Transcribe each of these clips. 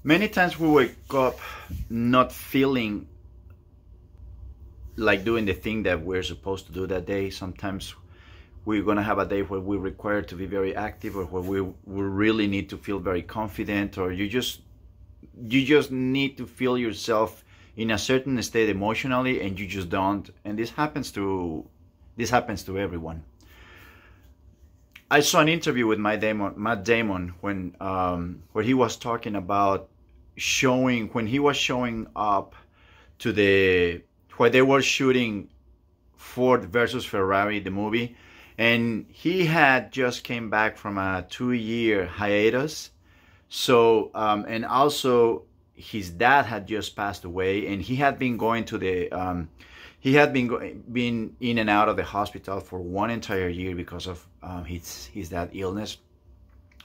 Many times we wake up not feeling like doing the thing that we're supposed to do that day. Sometimes we're going to have a day where we're required to be very active, or where we really need to feel very confident, or you just need to feel yourself in a certain state emotionally, and you just don't. And this happens to everyone. I saw an interview with Matt Damon, where he was talking about when he was showing up to where they were shooting Ford versus Ferrari, the movie, and he had just came back from a 2-year hiatus. So, and also his dad had just passed away, and he had been going to been in and out of the hospital for one entire year because of his dad illness.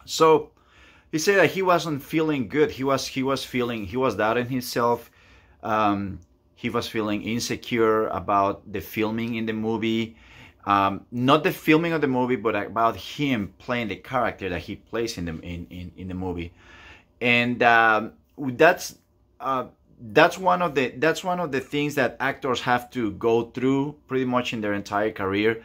So he said that he wasn't feeling good. He was doubting himself. He was feeling insecure about the filming in the movie. Not the filming of the movie, but about him playing the character that he plays in the movie. And that's one of the things that actors have to go through pretty much in their entire career.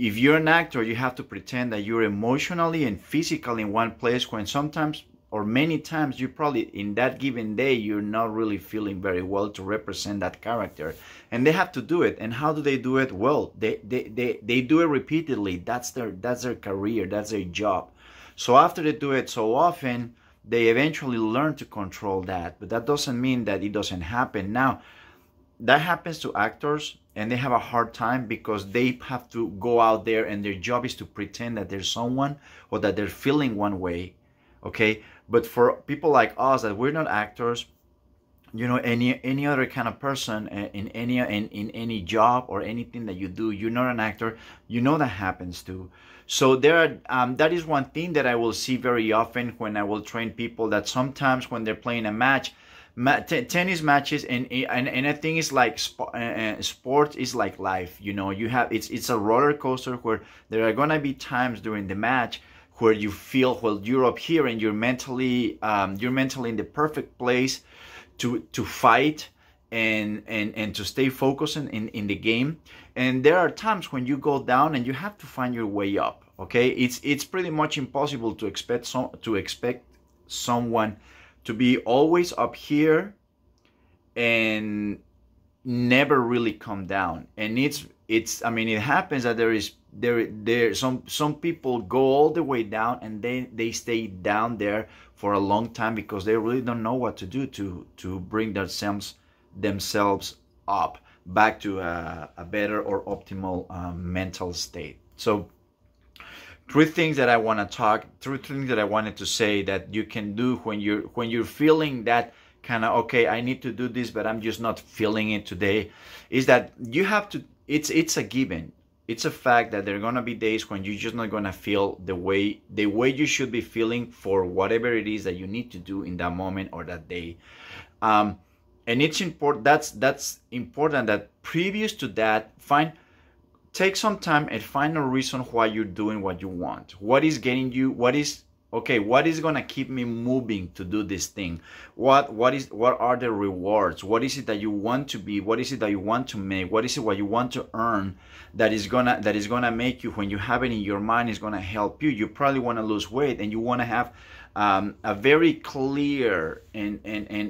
If you're an actor, you have to pretend that you're emotionally and physically in one place, when sometimes or many times you probably in that given day you're not really feeling very well to represent that character, and they have to do it. And how do they do it? Well, they do it repeatedly. That's their career, that's their job. So after they do it so often, they eventually learn to control that. But that doesn't mean that it doesn't happen. Now, that happens to actors, and they have a hard time because they have to go out there and their job is to pretend that there's someone, or that they're feeling one way. Okay, but for people like us that we're not actors, any other kind of person in any job or anything that you do, you're not an actor, that happens too. So that is one thing that I will see very often when I will train people, that sometimes when they're playing a match, tennis matches, and I think it's like sport is like life. You have it's a roller coaster where there are gonna be times during the match where you feel, well, you're up here and you're mentally in the perfect place to fight and to stay focused in the game. And there are times when you go down and you have to find your way up. Okay, it's pretty much impossible to expect someone to be always up here and never really come down. And I mean, it happens that some people go all the way down, and they stay down there for a long time because they really don't know what to do to bring themselves up back to a better or optimal mental state. So three things that I wanted to say that you can do when you're feeling that kind of, okay, I need to do this, but I'm just not feeling it today, is that you have to, it's a given. It's a fact that there are gonna be days when you're just not gonna feel the way you should be feeling for whatever it is that you need to do in that moment or that day. And it's important. That's important that previous to that, take some time and find a reason why you're doing what you want. What is getting you? What is gonna keep me moving to do this thing? What are the rewards? What is it that you want to be? What is it that you want to make? What is it what you want to earn that is gonna make you, when you have it in your mind, is gonna help you? You probably want to lose weight, and you want to have a very clear and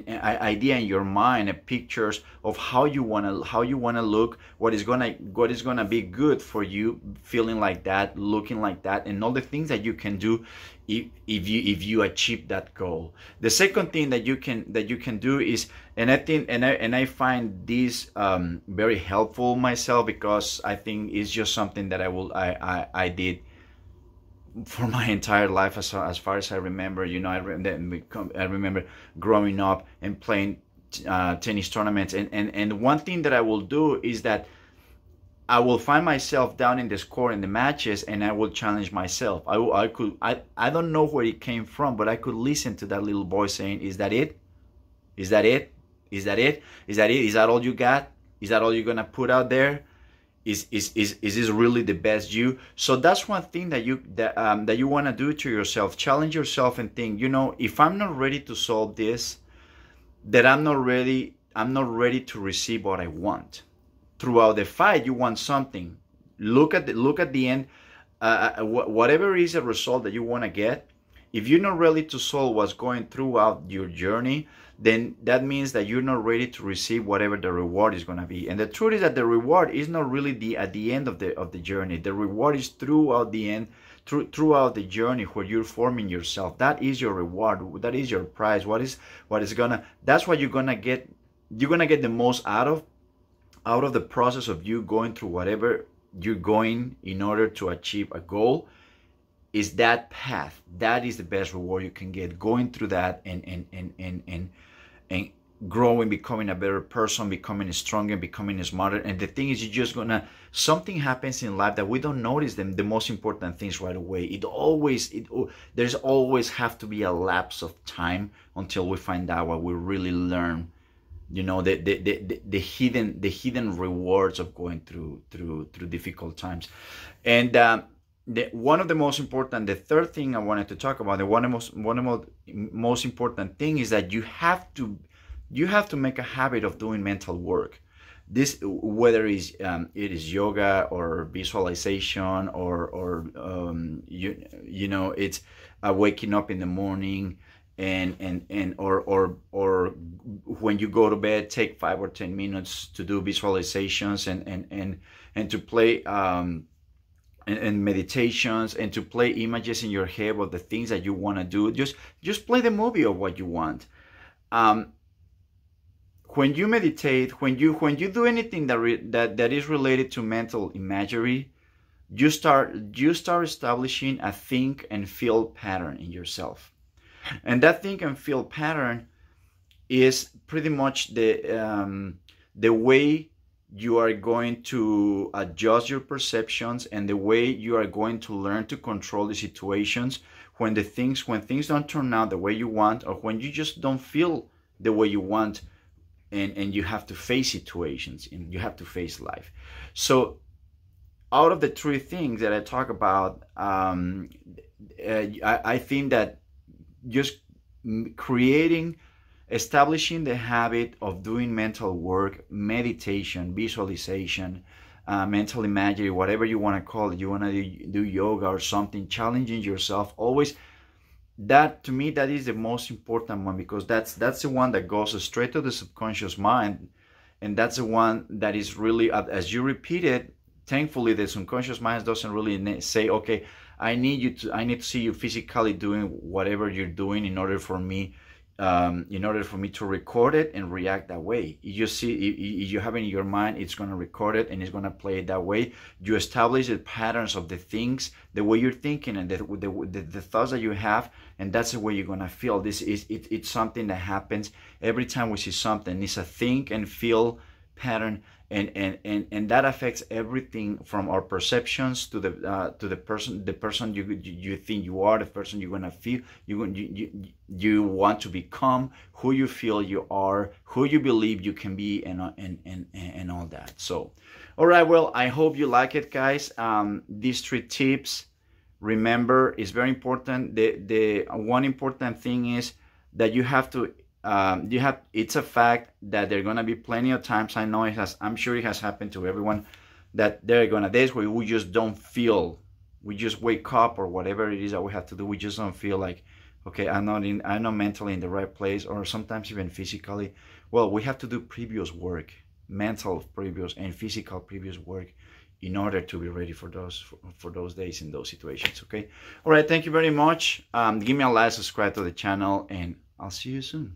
idea in your mind, pictures of how you wanna look, what is gonna be good for you, feeling like that, looking like that, and all the things that you can do if you achieve that goal. The second thing that you can do is, and I find this very helpful myself, because I think it's just something that I did for my entire life as far as I remember. I remember growing up and playing tennis tournaments, and one thing that I will do is that I will find myself down in the score in the matches, and I will challenge myself. I don't know where it came from, but I could listen to that little voice saying, "Is that it? Is that it? Is that it? Is that it? Is that all you got? Is that all you're gonna put out there?" is this really the best you? So that's one thing that you want to do to yourself. Challenge yourself and think, if I'm not ready to solve this, that I'm not ready to receive what I want. Throughout the fight, you want something. Look at the end. Whatever is the result that you want to get, if you're not ready to solve what's going throughout your journey, then that means that you're not ready to receive whatever the reward is going to be. And the truth is that the reward is not really at the end of the journey. The reward is throughout the end, throughout the journey where you're forming yourself. That is your reward. That is your prize. That's what you're gonna get. You're gonna get the most out of the process of you going through whatever you're going in order to achieve a goal. Is that path. That is the best reward you can get, going through that and growing, becoming a better person, becoming stronger, becoming smarter. And the thing is, something happens in life that we don't notice the most important things right away. There's always have to be a lapse of time until we find out what we really learn. The hidden rewards of going through difficult times. And one of the most important, the third thing I wanted to talk about, one of the most important thing is that you have to make a habit of doing mental work. This, whether it is yoga or visualization or it's waking up in the morning or when you go to bed, take 5 or 10 minutes to do visualizations and to play and meditations, and to play images in your head of the things that you want to do. Just play the movie of what you want. When you meditate, when you do anything that is related to mental imagery, you start establishing a think and feel pattern in yourself. And that think and feel pattern is pretty much the way you are going to adjust your perceptions, and the way you are going to learn to control the situations when things don't turn out the way you want, or when you just don't feel the way you want, and you have to face situations and you have to face life. So out of the three things that I talk about, I think that just establishing the habit of doing mental work, meditation, visualization, mental imagery, whatever you want to call it. You want to do yoga or something, challenging yourself always. That, to me, that is the most important one, because that's the one that goes straight to the subconscious mind, and that's the one that is really, as you repeat it, thankfully the subconscious mind doesn't really say, okay, I need to see you physically doing whatever you're doing in order for me to record it and react that way. You see, if you have it in your mind, it's going to record it and it's going to play it that way. You establish the patterns of the things, the way you're thinking, and the thoughts that you have, and that's the way you're going to feel. It's something that happens every time we see something. It's a think and feel pattern, and that affects everything from our perceptions to the person you think you are, the person you're gonna feel, you want to become, who you feel you are, who you believe you can be, and all that. So, all right, well, I hope you like it, guys. These 3 tips, remember, is very important. The one important thing is that you have to. It's a fact that there are gonna be plenty of times, I'm sure it has happened to everyone, that there are gonna days where we just don't feel, we just wake up, or whatever it is that we have to do, we just don't feel like, okay, I'm not mentally in the right place, or sometimes even physically. Well, we have to do previous work, mental previous and physical previous work, in order to be ready for those days and those situations. Okay, all right, thank you very much. Give me a like, subscribe to the channel, and I'll see you soon.